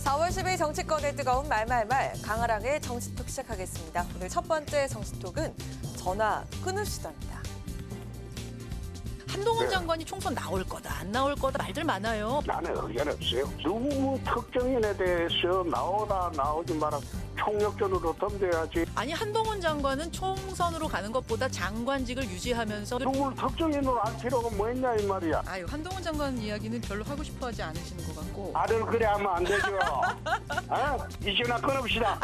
4월 10일 정치권의 뜨거운 말말말 강아랑의 정치톡 시작하겠습니다. 오늘 첫 번째 정치톡은 전화 끊읍시다입니다. 한동훈 장관이 총선 나올 거다, 안 나올 거다 말들 많아요. 나는 의견 없어요. 누구 특정인에 대해서 나오다 나오지 마라. 총력전으로 덤벼야지. 아니 한동훈 장관은 총선으로 가는 것보다 장관직을 유지하면서 누구를 특정인으로 할 필요가 뭐 있냐 이 말이야. 아유 한동훈 장관 이야기는 별로 하고 싶어하지 않으시는 것 같고. 아들 그래 하면 안 되죠. 이 전화 끊읍시다.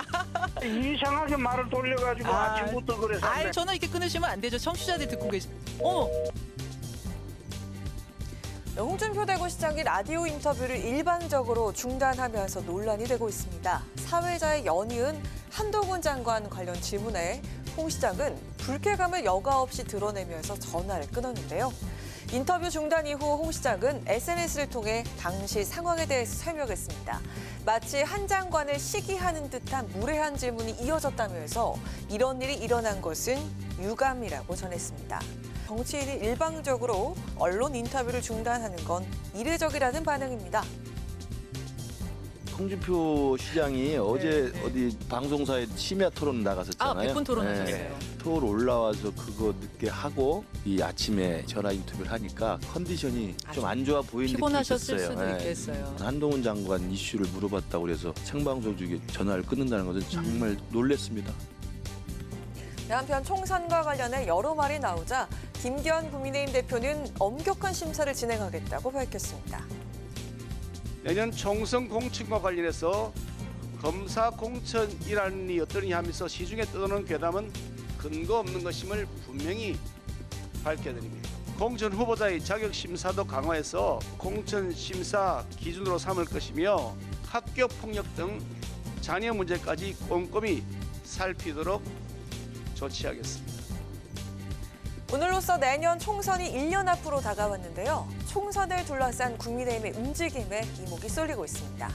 이상하게 말을 돌려가지고 아침부터 그래서. 아유 전화 이렇게 끊으시면 안 되죠. 청취자들 듣고 계시. 어머. 홍준표 대구시장이 라디오 인터뷰를 일방적으로 중단하면서 논란이 되고 있습니다. 사회자의 연이은 한동훈 장관 관련 질문에 홍 시장은 불쾌감을 여과 없이 드러내면서 전화를 끊었는데요. 인터뷰 중단 이후 홍 시장은 SNS를 통해 당시 상황에 대해서 설명했습니다. 마치 한 장관을 시기하는 듯한 무례한 질문이 이어졌다면서 이런 일이 일어난 것은 유감이라고 전했습니다. 정치인이 일방적으로 언론 인터뷰를 중단하는 건 이례적이라는 반응입니다. 홍준표 시장이 어제 어디 방송사에 심야 토론 나갔었잖아요. 100분 토론하셨어요. 토론 올라와서 그거 늦게 하고 이 아침에 전화 인터뷰를 하니까 컨디션이 좀 안 좋아 보이는 느낌이 피곤하셨을 있었어요. 수도 있겠어요. 한동훈 장관 이슈를 물어봤다고 그래서 생방송 중에 전화를 끊는다는 것은 정말 놀랐습니다. 한편 총선과 관련해 여러 말이 나오자 김기현 국민의힘 대표는 엄격한 심사를 진행하겠다고 밝혔습니다. 내년 총선 공천과 관련해서 검사 공천 일환이 어떠냐 하면서 시중에 떠도는 괴담은 근거 없는 것임을 분명히 밝혀드립니다. 공천 후보자의 자격 심사도 강화해서 공천 심사 기준으로 삼을 것이며 학교 폭력 등 자녀 문제까지 꼼꼼히 살피도록 조치하겠습니다. 오늘로써 내년 총선이 1년 앞으로 다가왔는데요. 총선을 둘러싼 국민의힘의 움직임에 이목이 쏠리고 있습니다.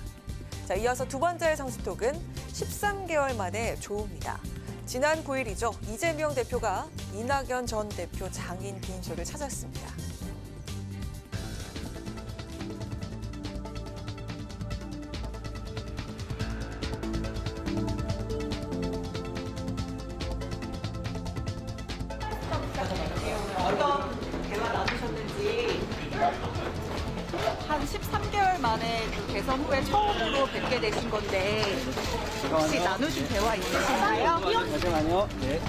자, 이어서 두 번째 정치톡은 13개월 만에 조우입니다. 지난 9일이죠. 이재명 대표가 이낙연 전 대표 장인 빈소를 찾았습니다. 어떤 대화 나누셨는지. 한 13개월 만에 그 대선 후에 처음으로 뵙게 되신 건데 혹시 나누신 대화 있으신가요? 잠시만요. 네.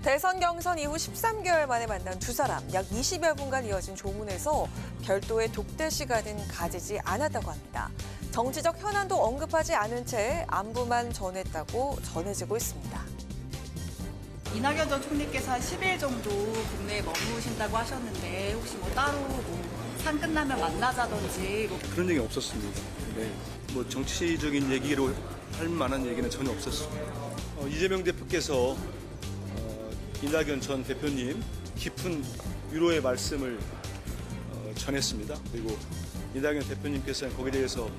대선 경선 이후 13개월 만에 만난 두 사람. 약 20여 분간 이어진 조문에서 별도의 독대 시간은 가지지 않았다고 합니다. 정치적 현안도 언급하지 않은 채 안부만 전했다고 전해지고 있습니다. 이낙연 전 총리께서 한 10일 정도 국내에 머무신다고 하셨는데 혹시 뭐 따로 상 끝나면 만나자든지 그런 얘기 없었습니다. 네. 뭐 정치적인 얘기로 할 만한 얘기는 전혀 없었습니다. 이재명 대표께서 이낙연 전 대표님 깊은 위로의 말씀을 전했습니다. 그리고 이낙연 대표님께서는 거기에 대해서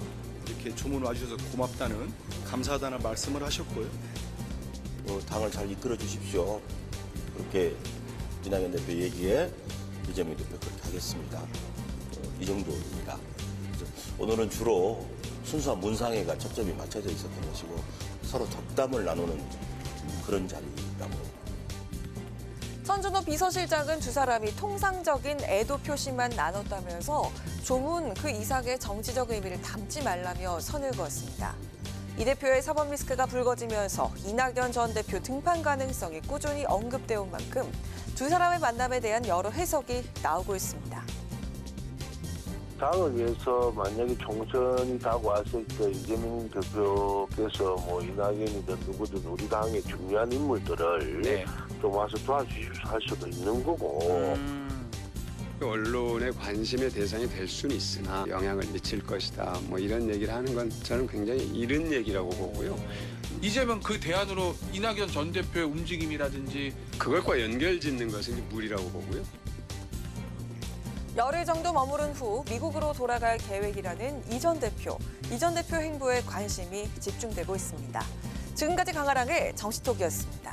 이렇게 조문 와주셔서 고맙다는 감사하다는 말씀을 하셨고요. 당을 잘 이끌어 주십시오. 그렇게 이낙연 대표 얘기에 이재명 대표 그렇게 하겠습니다. 이 정도입니다. 오늘은 주로 순수한 문상회가 초점이 맞춰져 있었던 것이고 서로 덕담을 나누는 그런 자리라고. 천준호 비서실장은 두 사람이 통상적인 애도 표시만 나눴다면서 조문 그 이상의 정치적 의미를 담지 말라며 선을 그었습니다. 이 대표의 사법 리스크가 불거지면서 이낙연 전 대표 등판 가능성이 꾸준히 언급돼 온 만큼 두 사람의 만남에 대한 여러 해석이 나오고 있습니다. 당을 위해서 만약에 총선이 다가왔을 때 이재명 대표께서 뭐 이낙연이든 누구든 우리 당의 중요한 인물들을 좀 와서 도와주십시오 할 수도 있는 거고. 언론의 관심의 대상이 될 수는 있으나 영향을 미칠 것이다. 뭐 이런 얘기를 하는 건 저는 굉장히 이른 얘기라고 보고요. 이재명 그 대안으로 이낙연 전 대표의 움직임이라든지 그것과 연결짓는 것은 무리라고 보고요. 열흘 정도 머무른 후 미국으로 돌아갈 계획이라는 이 전 대표. 이 전 대표 행보에 관심이 집중되고 있습니다. 지금까지 강아랑의 정치톡이었습니다.